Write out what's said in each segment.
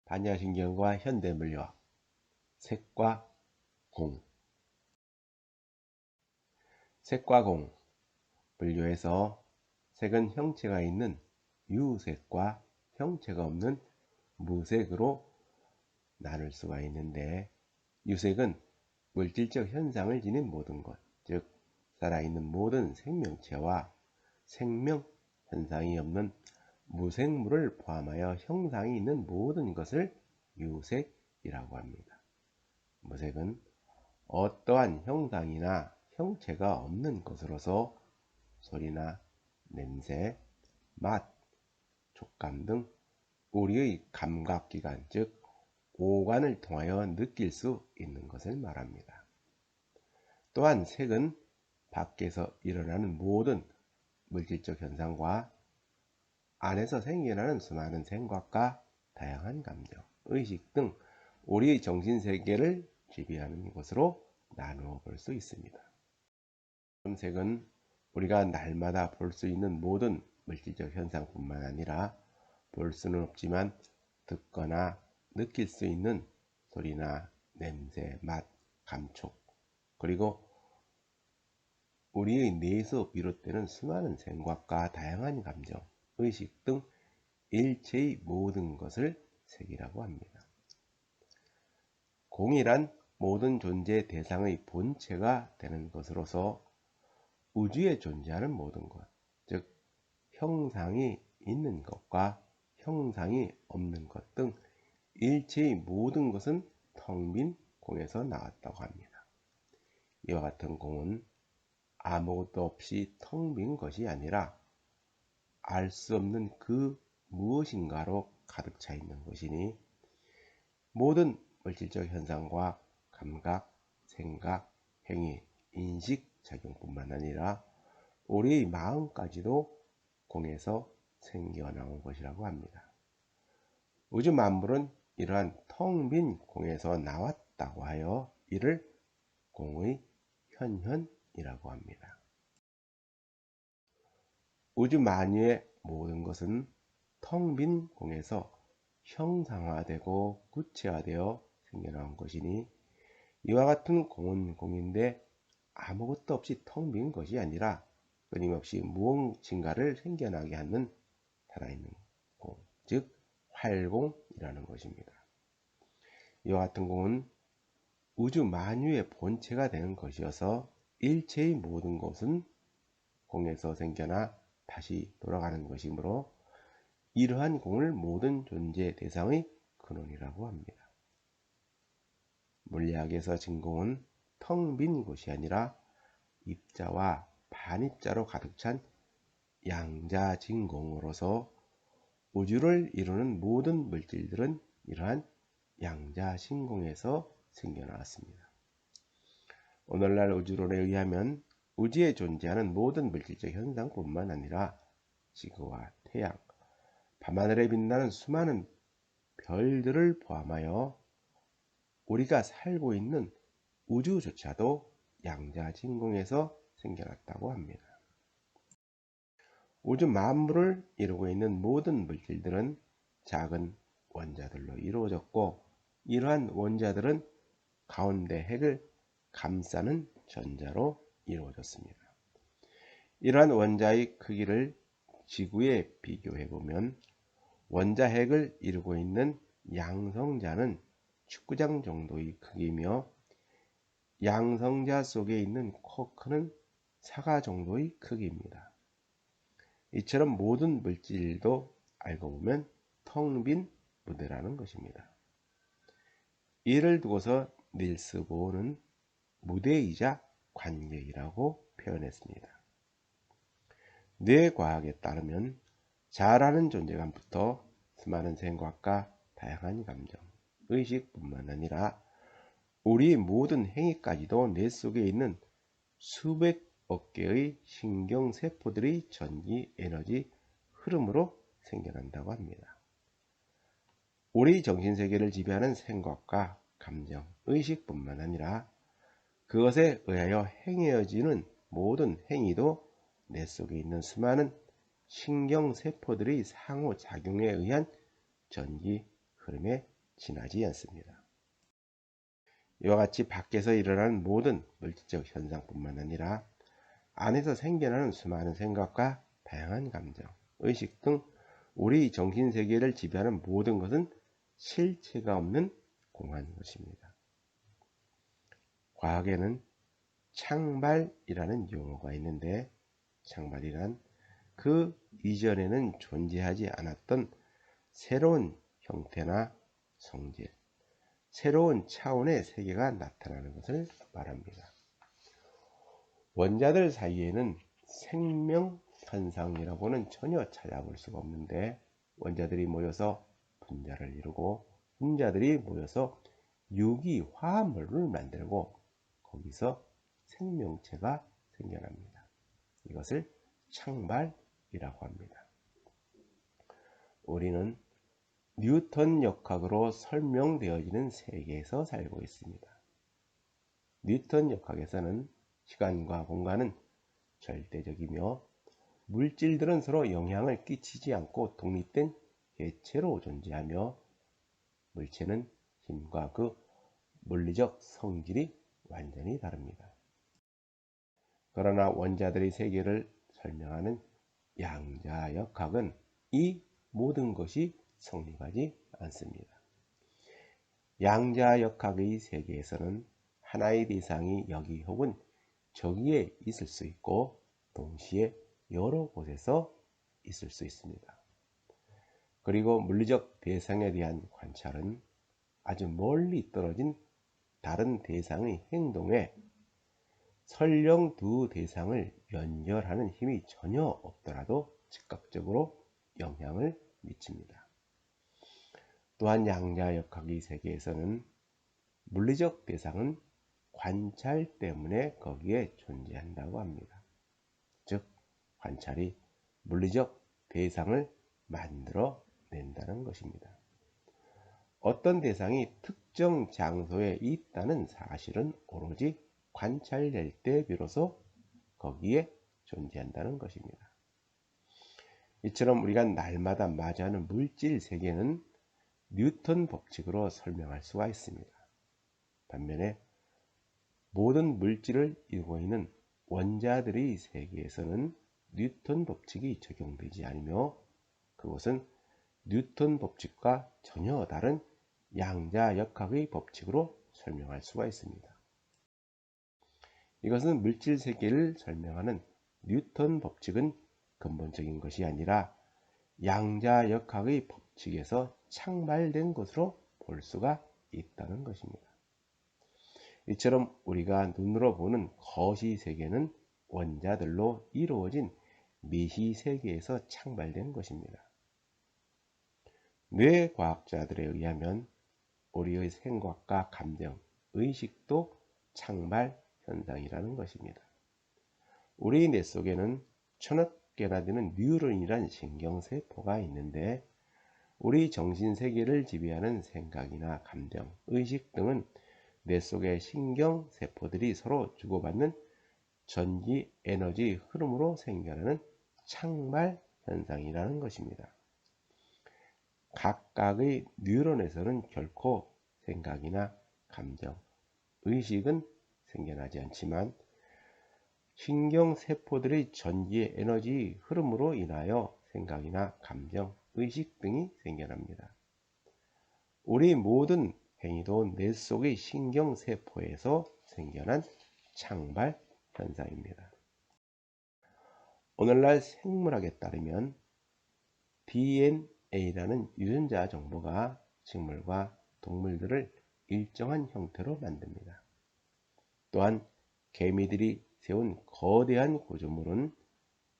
반야신경과 현대물리학, 색과 공. 색과 공, 분류에서 색은 형체가 있는 유색과 형체가 없는 무색으로 나눌 수가 있는데, 유색은 물질적 현상을 지닌 모든 것, 즉 살아있는 모든 생명체와 생명 현상이 없는 무생물을 포함하여 형상이 있는 모든 것을 유색이라고 합니다. 무색은 어떠한 형상이나 형체가 없는 것으로서 소리나 냄새, 맛, 촉감 등 우리의 감각기관, 즉 오감을 통하여 느낄 수 있는 것을 말합니다. 또한 색은 밖에서 일어나는 모든 물질적 현상과 안에서 생겨나는 수많은 생각과 다양한 감정, 의식 등 우리의 정신세계를 지배하는 것으로 나누어 볼 수 있습니다. 색은 우리가 날마다 볼 수 있는 모든 물질적 현상뿐만 아니라 볼 수는 없지만 듣거나 느낄 수 있는 소리나 냄새, 맛, 감촉, 그리고 우리의 뇌에서 비롯되는 수많은 생각과 다양한 감정, 의식 등 일체의 모든 것을 색이라고 합니다. 공이란 모든 존재 대상의 본체가 되는 것으로서 우주에 존재하는 모든 것, 즉 형상이 있는 것과 형상이 없는 것 등 일체의 모든 것은 텅 빈 공에서 나왔다고 합니다. 이와 같은 공은 아무것도 없이 텅 빈 것이 아니라 알 수 없는 그 무엇인가로 가득 차 있는 것이니, 모든 물질적 현상과 감각, 생각, 행위, 인식, 작용뿐만 아니라 우리의 마음까지도 공에서 생겨나온 것이라고 합니다. 우주 만물은 이러한 텅 빈 공에서 나왔다고 하여 이를 공의 현현이라고 합니다. 우주 만유의 모든 것은 텅 빈 공에서 형상화되고 구체화되어 생겨나온 것이니, 이와 같은 공은 공인데 아무것도 없이 텅 빈 것이 아니라 끊임없이 무엇인가를 생겨나게 하는 살아있는 공, 즉 활공이라는 것입니다. 이와 같은 공은 우주 만유의 본체가 되는 것이어서 일체의 모든 것은 공에서 생겨나 다시 돌아가는 것이므로 이러한 공을 모든 존재 대상의 근원이라고 합니다. 물리학에서 진공은 텅 빈 곳이 아니라 입자와 반입자로 가득 찬 양자진공으로서 우주를 이루는 모든 물질들은 이러한 양자진공에서 생겨나왔습니다. 오늘날 우주론에 의하면 우주에 존재하는 모든 물질적 현상뿐만 아니라 지구와 태양, 밤하늘에 빛나는 수많은 별들을 포함하여 우리가 살고 있는 우주조차도 양자진공에서 생겨났다고 합니다. 우주 만물을 이루고 있는 모든 물질들은 작은 원자들로 이루어졌고, 이러한 원자들은 가운데 핵을 감싸는 전자로 이루어졌습니다. 이러한 원자의 크기를 지구에 비교해보면 원자 핵을 이루고 있는 양성자는 축구장 정도의 크기며, 양성자 속에 있는 쿼크는 사과 정도의 크기입니다. 이처럼 모든 물질도 알고 보면 텅 빈 무대라는 것입니다. 이를 두고서 닐스 보어는 무대이자 관계이라고 표현했습니다. 뇌과학에 따르면 잘하는 존재감부터 수많은 생각과 다양한 감정, 의식뿐만 아니라 우리의 모든 행위까지도 뇌 속에 있는 수백억 개의 신경세포들의 전기 에너지 흐름으로 생겨난다고 합니다. 우리 정신세계를 지배하는 생각과 감정, 의식뿐만 아니라 그것에 의하여 행해지는 모든 행위도 뇌 속에 있는 수많은 신경세포들의 상호작용에 의한 전기 흐름에 지나지 않습니다. 이와 같이 밖에서 일어나는 모든 물질적 현상뿐만 아니라 안에서 생겨나는 수많은 생각과 다양한 감정, 의식 등 우리 정신세계를 지배하는 모든 것은 실체가 없는 공한 것입니다. 과학에는 창발이라는 용어가 있는데, 창발이란 그 이전에는 존재하지 않았던 새로운 형태나 성질, 새로운 차원의 세계가 나타나는 것을 말합니다. 원자들 사이에는 생명 현상이라고는 전혀 찾아볼 수가 없는데, 원자들이 모여서 분자를 이루고 분자들이 모여서 유기화합물을 만들고 거기서 생명체가 생겨납니다. 이것을 창발이라고 합니다. 우리는 뉴턴 역학으로 설명되어지는 세계에서 살고 있습니다. 뉴턴 역학에서는 시간과 공간은 절대적이며 물질들은 서로 영향을 끼치지 않고 독립된 개체로 존재하며 물체는 힘과 그 물리적 성질이 완전히 다릅니다. 그러나 원자들의 세계를 설명하는 양자역학은 이 모든 것이 성립하지 않습니다. 양자역학의 세계에서는 하나의 대상이 여기 혹은 저기에 있을 수 있고 동시에 여러 곳에서 있을 수 있습니다. 그리고 물리적 대상에 대한 관찰은 아주 멀리 떨어진 다른 대상의 행동에 설령 두 대상을 연결하는 힘이 전혀 없더라도 즉각적으로 영향을 미칩니다. 또한 양자역학의 세계에서는 물리적 대상은 관찰 때문에 거기에 존재한다고 합니다. 즉, 관찰이 물리적 대상을 만들어 낸다는 것입니다. 어떤 대상이 특정 장소에 있다는 사실은 오로지 관찰될 때 비로소 거기에 존재한다는 것입니다. 이처럼 우리가 날마다 맞이하는 물질 세계는 뉴턴 법칙으로 설명할 수가 있습니다. 반면에 모든 물질을 이루고 있는 원자들의 세계에서는 뉴턴 법칙이 적용되지 않으며 그것은 뉴턴 법칙과 전혀 다른 양자역학의 법칙으로 설명할 수가 있습니다. 이것은 물질 세계를 설명하는 뉴턴 법칙은 근본적인 것이 아니라 양자역학의 법칙에서 창발된 것으로 볼 수가 있다는 것입니다. 이처럼 우리가 눈으로 보는 거시 세계는 원자들로 이루어진 미시 세계에서 창발된 것입니다. 뇌과학자들에 의하면 우리의 생각과 감정, 의식도 창발 현상이라는 것입니다. 우리 뇌 속에는 1000억 개나 되는 뉴런이란 신경세포가 있는데 우리 정신세계를 지배하는 생각이나 감정, 의식 등은 뇌 속의 신경세포들이 서로 주고받는 전기 에너지 흐름으로 생겨나는 창발 현상이라는 것입니다. 각각의 뉴런에서는 결코 생각이나 감정, 의식은 생겨나지 않지만 신경세포들의 전기의 에너지 흐름으로 인하여 생각이나 감정, 의식 등이 생겨납니다. 우리 모든 행위도 뇌 속의 신경세포에서 생겨난 창발 현상입니다. 오늘날 생물학에 따르면 DNA라는 유전자 정보가 식물과 동물들을 일정한 형태로 만듭니다. 또한 개미들이 세운 거대한 구조물은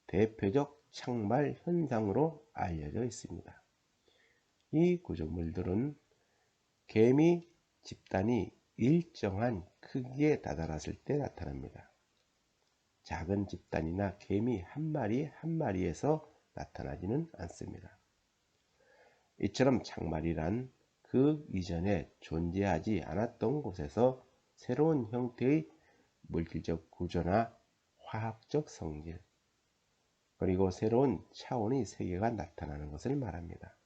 대표적 창발 현상으로 알려져 있습니다. 이 구조물들은 개미 집단이 일정한 크기에 다다랐을 때 나타납니다. 작은 집단이나 개미 한 마리 한 마리에서 나타나지는 않습니다. 이처럼 창발이란 그 이전에 존재하지 않았던 곳에서 새로운 형태의 물질적 구조나 화학적 성질, 그리고 새로운 차원의 세계가 나타나는 것을 말합니다.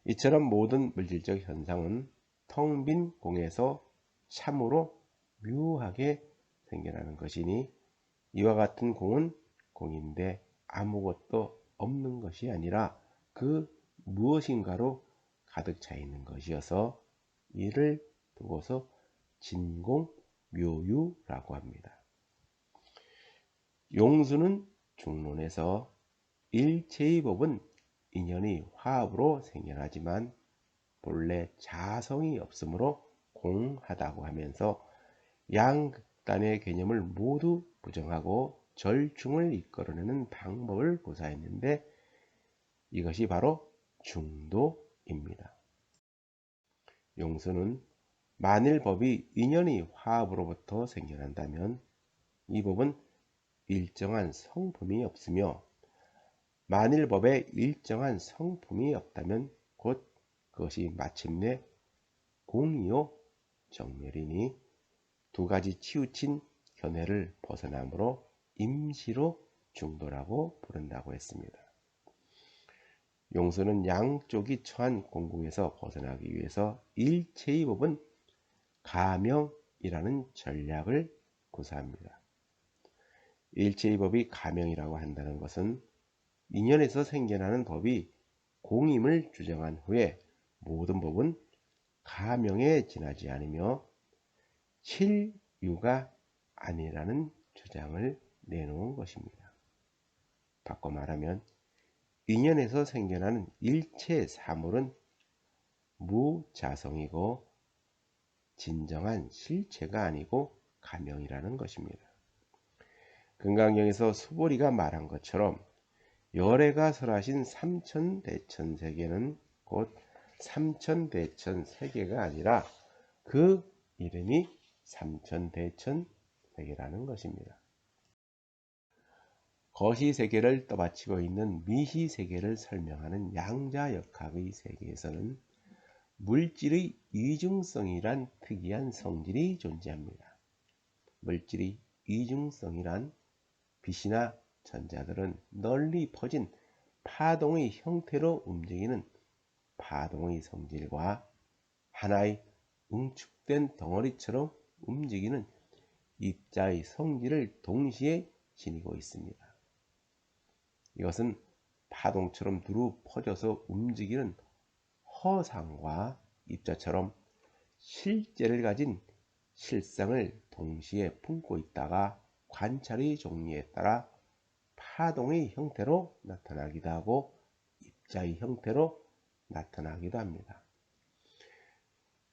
이처럼 모든 물질적 현상은 텅 빈 공에서 참으로 묘하게 생겨나는 것이니 이와 같은 공은 공인데 아무것도 없는 것이 아니라 그 무엇인가로 가득 차 있는 것이어서 이를 두고서 진공묘유라고 합니다. 용수는 중론에서 일체의 법은 인연이 화합으로 생겨나지만 본래 자성이 없으므로 공하다고 하면서 양극단의 개념을 모두 부정하고 절충을 이끌어내는 방법을 구사했는데 이것이 바로 중도입니다. 용수는 만일 법이 인연이 화합으로부터 생겨난다면 이 법은 일정한 성품이 없으며 만일 법에 일정한 성품이 없다면 곧 그것이 마침내 공이요 정멸이니 두 가지 치우친 견해를 벗어남으로 임시로 중도라고 부른다고 했습니다. 용수는 양쪽이 처한 공궁에서 벗어나기 위해서 일체의 법은 가명이라는 전략을 구사합니다. 일체의 법이 가명이라고 한다는 것은 인연에서 생겨나는 법이 공임을 주장한 후에 모든 법은 가명에 지나지 않으며 실유가 아니라는 주장을 내놓은 것입니다. 바꿔 말하면 인연에서 생겨나는 일체 사물은 무자성이고 진정한 실체가 아니고 가명이라는 것입니다. 금강경에서 수보리가 말한 것처럼 열애가 설하신 삼천대천세계는 곧 삼천대천세계가 아니라 그 이름이 삼천대천세계라는 것입니다. 거시세계를 떠받치고 있는 미시세계를 설명하는 양자역학의 세계에서는 물질의 이중성이란 특이한 성질이 존재합니다. 물질의 이중성이란 빛이나 전자들은 널리 퍼진 파동의 형태로 움직이는 파동의 성질과 하나의 응축된 덩어리처럼 움직이는 입자의 성질을 동시에 지니고 있습니다. 이것은 파동처럼 두루 퍼져서 움직이는 허상과 입자처럼 실제를 가진 실상을 동시에 품고 있다가 관찰의 종류에 따라 파동의 형태로 나타나기도 하고 입자의 형태로 나타나기도 합니다.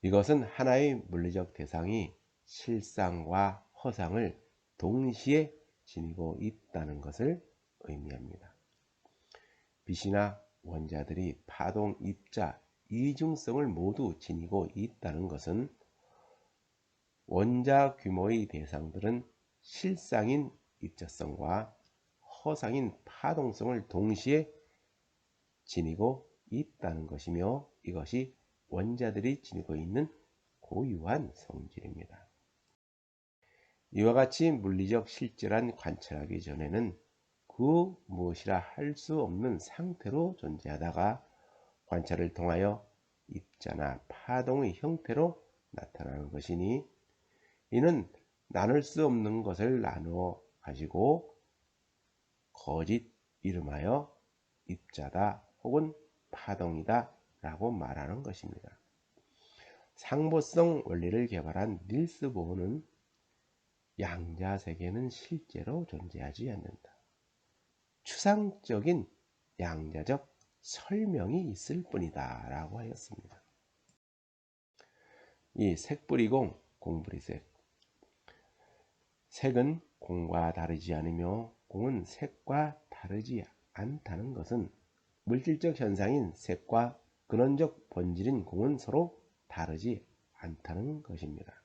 이것은 하나의 물리적 대상이 실상과 허상을 동시에 지니고 있다는 것을 의미합니다. 빛이나 원자들이 파동, 입자, 이중성을 모두 지니고 있다는 것은 원자 규모의 대상들은 실상인 입자성과 허상인 파동성을 동시에 지니고 있다는 것이며 이것이 원자들이 지니고 있는 고유한 성질입니다. 이와 같이 물리적 실제란 관찰하기 전에는 그 무엇이라 할 수 없는 상태로 존재하다가 관찰을 통하여 입자나 파동의 형태로 나타나는 것이니 이는 나눌 수 없는 것을 나누어 가지고 거짓 이름하여 입자다 혹은 파동이다 라고 말하는 것입니다. 상보성 원리를 개발한 닐스 보어는 양자세계는 실제로 존재하지 않는다. 추상적인 양자적 설명이 있을 뿐이다 라고 하였습니다. 이 색뿌리공, 공뿌리색. 색은 공과 다르지 않으며 공은 색과 다르지 않다는 것은 물질적 현상인 색과 근원적 본질인 공은 서로 다르지 않다는 것입니다.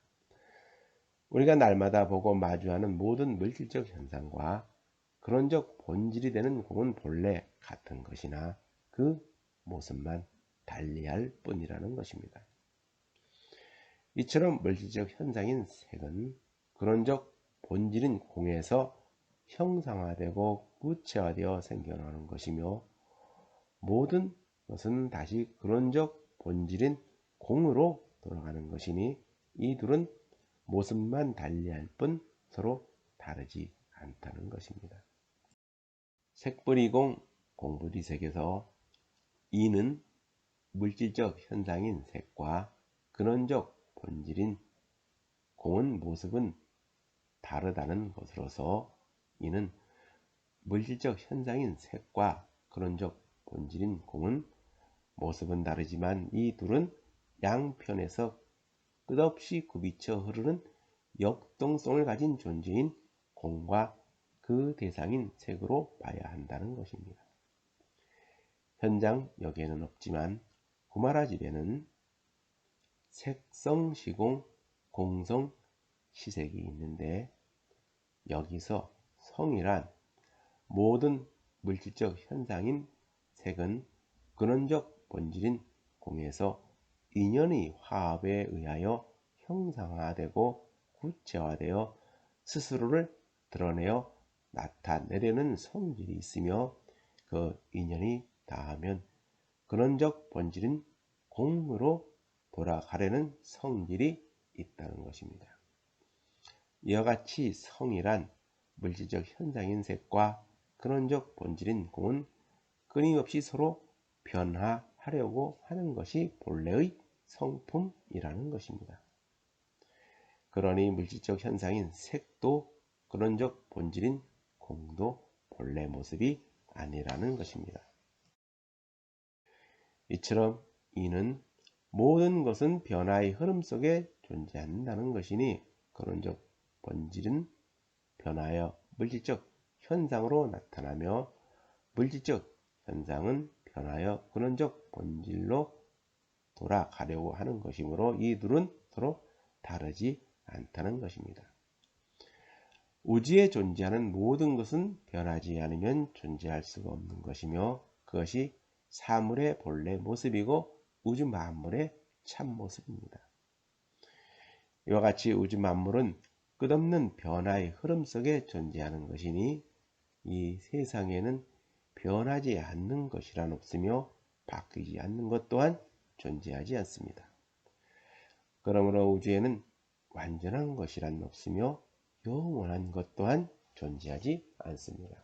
우리가 날마다 보고 마주하는 모든 물질적 현상과 근원적 본질이 되는 공은 본래 같은 것이나 그 모습만 달리할 뿐이라는 것입니다. 이처럼 물질적 현상인 색은 근원적 본질인 공에서 형상화되고 구체화되어 생겨나는 것이며 모든 것은 다시 근원적 본질인 공으로 돌아가는 것이니 이 둘은 모습만 달리할 뿐 서로 다르지 않다는 것입니다. 색불이공, 공불이색에서 이는 물질적 현상인 색과 근원적 본질인 공은 모습은 다르다는 것으로서 이는 물질적 현상인 색과 근원적 본질인 공은 모습은 다르지만 이 둘은 양편에서 끝없이 굽이쳐 흐르는 역동성을 가진 존재인 공과 그 대상인 색으로 봐야 한다는 것입니다. 현장 여기에는 없지만 구마라집에는 색성시공, 공성시색이 있는데 여기서 성이란 모든 물질적 현상인 색은 근원적 본질인 공에서 인연의 화합에 의하여 형상화되고 구체화되어 스스로를 드러내어 나타내려는 성질이 있으며 그 인연이 다하면 근원적 본질인 공으로 돌아가려는 성질이 있다는 것입니다. 이와 같이 성이란 물질적 현상인 색과 근원적 본질인 공은 끊임없이 서로 변화하려고 하는 것이 본래의 성품이라는 것입니다. 그러니 물질적 현상인 색도 근원적 본질인 공도 본래 모습이 아니라는 것입니다. 이처럼 이는 모든 것은 변화의 흐름 속에 존재한다는 것이니 근원적 본질은 변하여 물질적 현상으로 나타나며 물질적 현상은 변하여 근원적 본질로 돌아가려고 하는 것이므로 이 둘은 서로 다르지 않다는 것입니다. 우주에 존재하는 모든 것은 변하지 않으면 존재할 수가 없는 것이며 그것이 사물의 본래 모습이고 우주 만물의 참모습입니다. 이와 같이 우주 만물은 끝없는 변화의 흐름 속에 존재하는 것이니 이 세상에는 변하지 않는 것이란 없으며 바뀌지 않는 것 또한 존재하지 않습니다. 그러므로 우주에는 완전한 것이란 없으며 영원한 것 또한 존재하지 않습니다.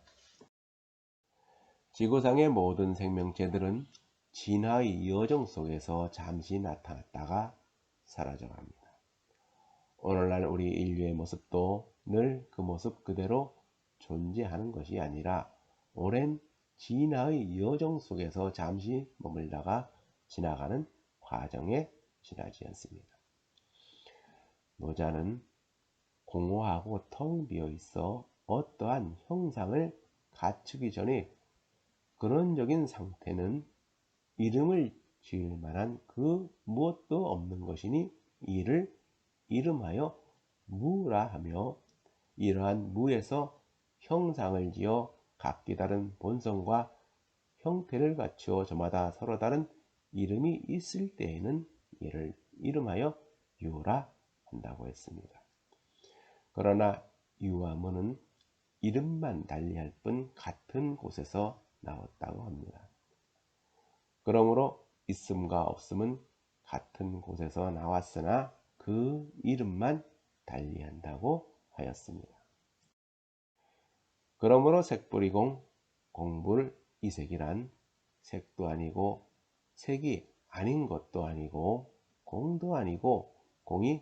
지구상의 모든 생명체들은 진화의 여정 속에서 잠시 나타났다가 사라져갑니다. 오늘날 우리 인류의 모습도 늘 그 모습 그대로 존재하는 것이 아니라 오랜 진화의 여정 속에서 잠시 머물다가 지나가는 과정에 지나지 않습니다. 노자는 공허하고 텅 비어 있어 어떠한 형상을 갖추기 전에 근원적인 상태는 이름을 지을 만한 그 무엇도 없는 것이니 이를 이름하여 무라 하며 이러한 무에서 형상을 지어 각기 다른 본성과 형태를 갖추어 저마다 서로 다른 이름이 있을 때에는 이를 이름하여 유라 한다고 했습니다. 그러나 유와 무는 이름만 달리할 뿐 같은 곳에서 나왔다고 합니다. 그러므로 있음과 없음은 같은 곳에서 나왔으나 그 이름만 달리한다고 하였습니다. 그러므로 색불이공, 공불이색이란 색도 아니고 색이 아닌 것도 아니고 공도 아니고 공이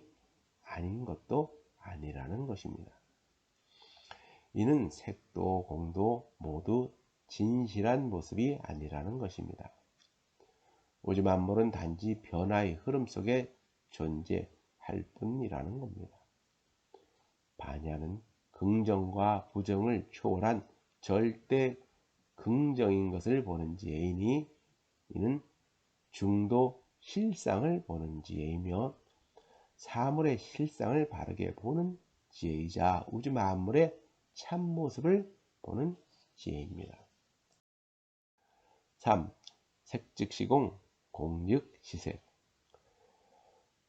아닌 것도 아니라는 것입니다. 이는 색도 공도 모두 진실한 모습이 아니라는 것입니다. 우주 만물은 단지 변화의 흐름 속에 존재할 뿐이라는 겁니다. 반야는 긍정과 부정을 초월한 절대 긍정인 것을 보는 지혜이니 이는 중도 실상을 보는 지혜이며 사물의 실상을 바르게 보는 지혜이자 우주 만물의 참모습을 보는 지혜입니다. 3. 색즉시공 공즉시색.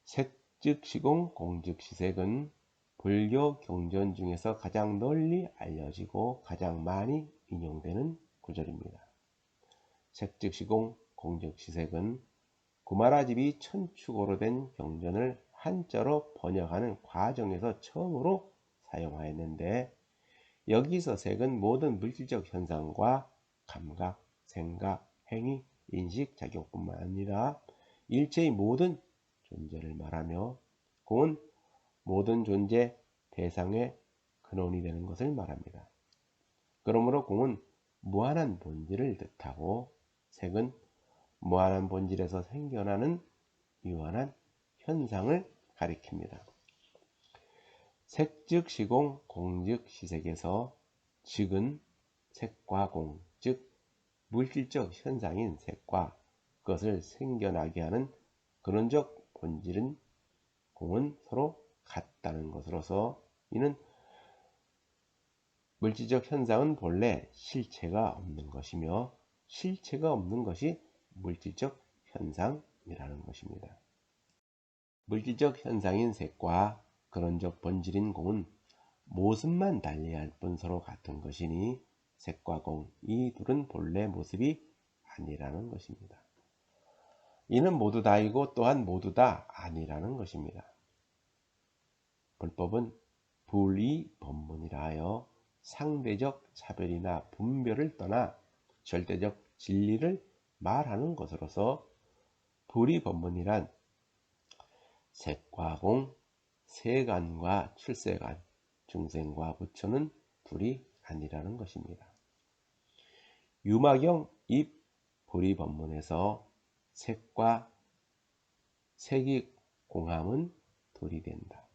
색즉시공 공즉시색은 불교 경전 중에서 가장 널리 알려지고 가장 많이 인용되는 구절입니다. 색즉시공 공적시색은 구마라집이 천축어로 된 경전을 한자로 번역하는 과정에서 처음으로 사용하였는데, 여기서 색은 모든 물질적 현상과 감각, 생각, 행위, 인식, 작용뿐만 아니라 일체의 모든 존재를 말하며, 공은 모든 존재 대상의 근원이 되는 것을 말합니다. 그러므로 공은 무한한 본질을 뜻하고, 색은 무한한 본질에서 생겨나는 유한한 현상을 가리킵니다. 색즉 시공, 공즉 시색에서 즉은 색과 공, 즉 물질적 현상인 색과 그것을 생겨나게 하는 근원적 본질은 공은 서로 같다는 것으로서, 이는 물질적 현상은 본래 실체가 없는 것이며 실체가 없는 것이 물질적 현상이라는 것입니다. 물질적 현상인 색과 근원적 본질인 공은 모습만 달리할 뿐 서로 같은 것이니 색과 공, 이 둘은 본래 모습이 아니라는 것입니다. 이는 모두 다이고 또한 모두 다 아니라는 것입니다. 불법은 불이 법문이라 하여 상대적 차별이나 분별을 떠나 절대적 진리를 말하는 것으로서, 불이 법문이란 색과 공, 세간과 출세간, 중생과 부처는 둘이 아니라는 것입니다. 유마경 입 불이 법문에서 색과 색이 공함은 둘이 된다.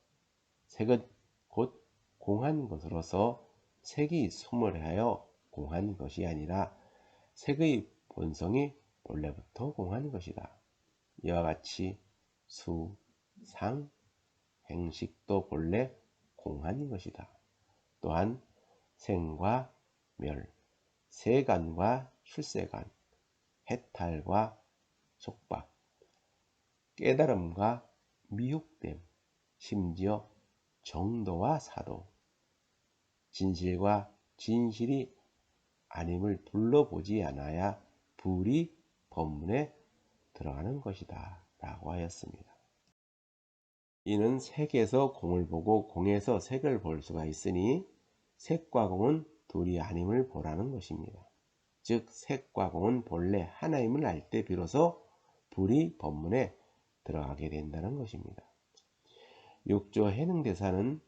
색은 곧 공한 것으로서 색이 소멸하여 공한 것이 아니라 색의 본성이 본래부터 공한 것이다. 이와 같이 수, 상, 행식도 본래 공한 것이다. 또한 생과 멸, 세간과 출세간, 해탈과 속박, 깨달음과 미혹됨, 심지어 정도와 사도, 진실과 진실이 아님을 둘러보지 않아야 불이 법문에 들어가는 것이다 라고 하였습니다. 이는 색에서 공을 보고 공에서 색을 볼 수가 있으니 색과 공은 둘이 아님을 보라는 것입니다. 즉 색과 공은 본래 하나임을 알 때 비로소 불이 법문에 들어가게 된다는 것입니다. 육조 해능대사는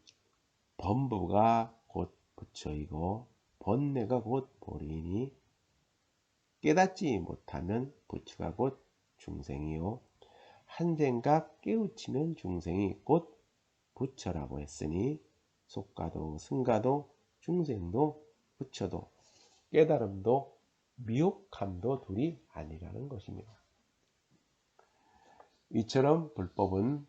범부가 곧 부처이고 번뇌가 곧 보리이니, 깨닫지 못하면 부처가 곧 중생이요 한 생각 깨우치면 중생이 곧 부처라고 했으니, 속가도 승가도 중생도 부처도 깨달음도 미혹함도 둘이 아니라는 것입니다. 이처럼 불법은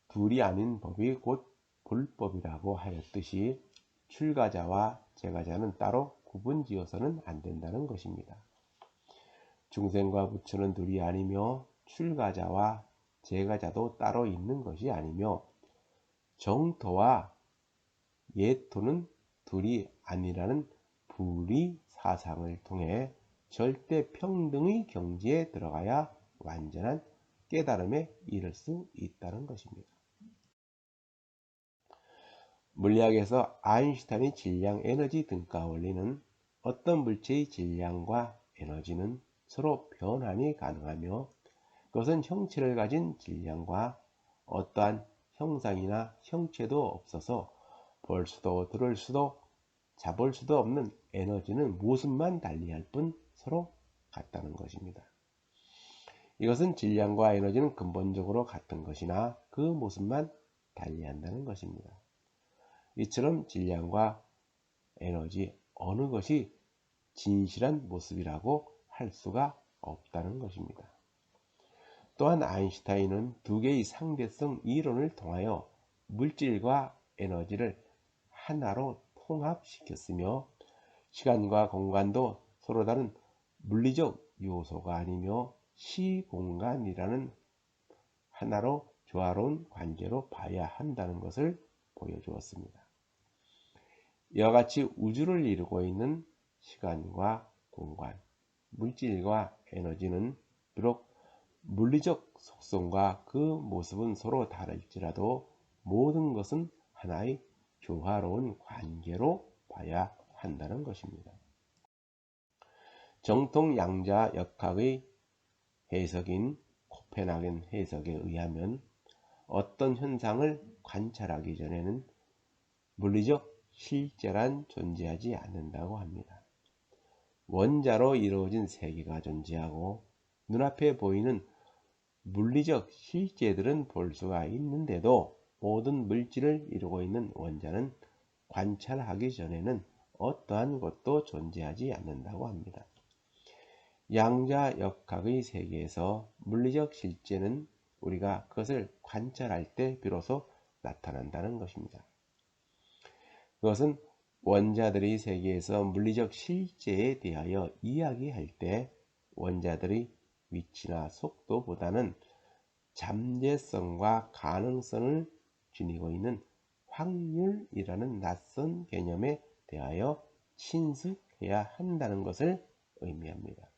둘이 아닌 법이 곧 불법이라고 하였듯이 출가자와 제가자는 따로 구분지어서는 안 된다는 것입니다. 중생과 부처는 둘이 아니며 출가자와 제가자도 따로 있는 것이 아니며 정토와 예토는 둘이 아니라는 불이 사상을 통해 절대 평등의 경지에 들어가야 완전한 깨달음에 이를 수 있다는 것입니다. 물리학에서 아인슈타인의 질량, 에너지 등가 원리는 어떤 물체의 질량과 에너지는 서로 변환이 가능하며, 그것은 형체를 가진 질량과 어떠한 형상이나 형체도 없어서 볼 수도 들을 수도 잡을 수도 없는 에너지는 모습만 달리할 뿐 서로 같다는 것입니다. 이것은 질량과 에너지는 근본적으로 같은 것이나 그 모습만 달리한다는 것입니다. 이처럼 질량과 에너지 어느 것이 진실한 모습이라고 할 수가 없다는 것입니다. 또한 아인슈타인은 두 개의 상대성 이론을 통하여 물질과 에너지를 하나로 통합시켰으며, 시간과 공간도 서로 다른 물리적 요소가 아니며 시공간이라는 하나로 조화로운 관계로 봐야 한다는 것을 보여주었습니다. 이와 같이 우주를 이루고 있는 시간과 공간, 물질과 에너지는 비록 물리적 속성과 그 모습은 서로 다를지라도 모든 것은 하나의 조화로운 관계로 봐야 한다는 것입니다. 정통 양자 역학의 해석인 코펜하겐 해석에 의하면 어떤 현상을 관찰하기 전에는 물리적 실제란 존재하지 않는다고 합니다. 원자로 이루어진 세계가 존재하고 눈앞에 보이는 물리적 실제들은 볼 수가 있는데도 모든 물질을 이루고 있는 원자는 관찰하기 전에는 어떠한 것도 존재하지 않는다고 합니다. 양자 역학의 세계에서 물리적 실제는 우리가 그것을 관찰할 때 비로소 나타난다는 것입니다. 그것은 원자들의 세계에서 물리적 실제에 대하여 이야기할 때 원자들의 위치나 속도보다는 잠재성과 가능성을 지니고 있는 확률이라는 낯선 개념에 대하여 친숙해야 한다는 것을 의미합니다.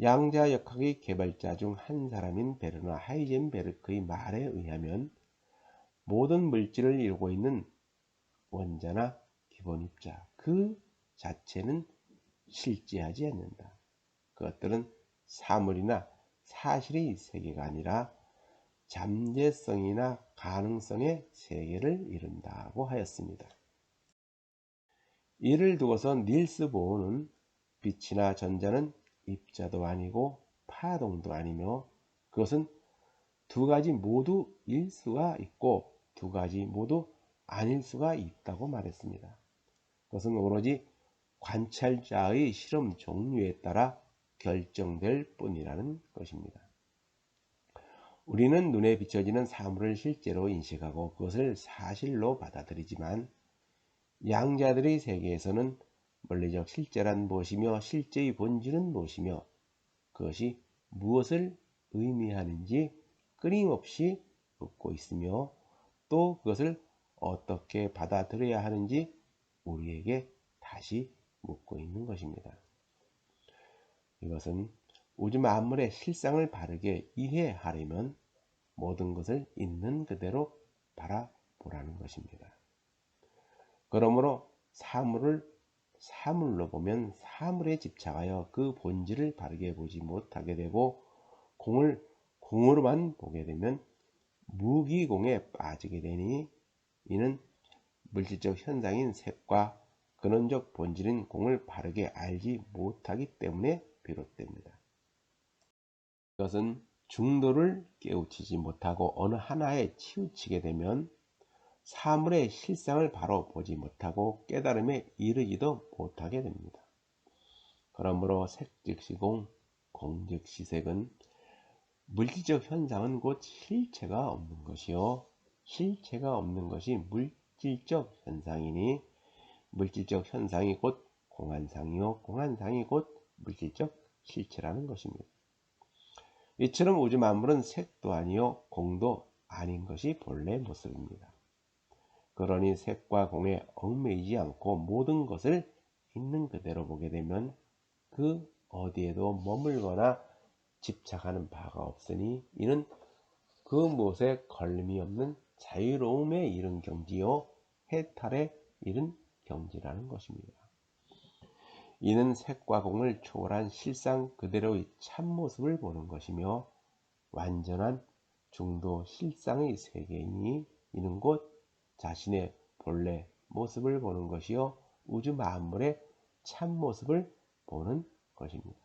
양자 역학의 개발자 중 한 사람인 베르너 하이젠베르크의 말에 의하면 모든 물질을 이루고 있는 원자나 기본 입자 그 자체는 실제하지 않는다. 그것들은 사물이나 사실의 세계가 아니라 잠재성이나 가능성의 세계를 이룬다고 하였습니다. 이를 두고서 닐스 보어는 빛이나 전자는 입자도 아니고 파동도 아니며 그것은 두 가지 모두일 수가 있고 두 가지 모두 아닐 수가 있다고 말했습니다. 그것은 오로지 관찰자의 실험 종류에 따라 결정될 뿐이라는 것입니다. 우리는 눈에 비춰지는 사물을 실제로 인식하고 그것을 사실로 받아들이지만 양자들의 세계에서는 물리적 실제란 무엇이며 실제의 본질은 무엇이며 그것이 무엇을 의미하는지 끊임없이 묻고 있으며 또 그것을 어떻게 받아들여야 하는지 우리에게 다시 묻고 있는 것입니다. 이것은 우주 만물의 실상을 바르게 이해하려면 모든 것을 있는 그대로 바라보라는 것입니다. 그러므로 사물을 사물로 보면 사물에 집착하여 그 본질을 바르게 보지 못하게 되고 공을 공으로만 보게 되면 무기공에 빠지게 되니 이는 물질적 현상인 색과 근원적 본질인 공을 바르게 알지 못하기 때문에 비롯됩니다. 이것은 중도를 깨우치지 못하고 어느 하나에 치우치게 되면 사물의 실상을 바로 보지 못하고 깨달음에 이르지도 못하게 됩니다. 그러므로 색 즉시 공, 공 즉시 색은 물질적 현상은 곧 실체가 없는 것이요 실체가 없는 것이 물질적 현상이니 물질적 현상이 곧 공한상이요 공한상이 곧 물질적 실체라는 것입니다. 이처럼 우주 만물은 색도 아니요 공도 아닌 것이 본래 모습입니다. 그러니 색과 공에 얽매이지 않고 모든 것을 있는 그대로 보게 되면 그 어디에도 머물거나 집착하는 바가 없으니 이는 그 무엇에 걸림이 없는 자유로움에 이른 경지요 해탈에 이른 경지라는 것입니다. 이는 색과 공을 초월한 실상 그대로의 참모습을 보는 것이며 완전한 중도 실상의 세계이니 이는 곧 자신의 본래 모습을 보는 것이요 우주 만물의 참모습을 보는 것입니다.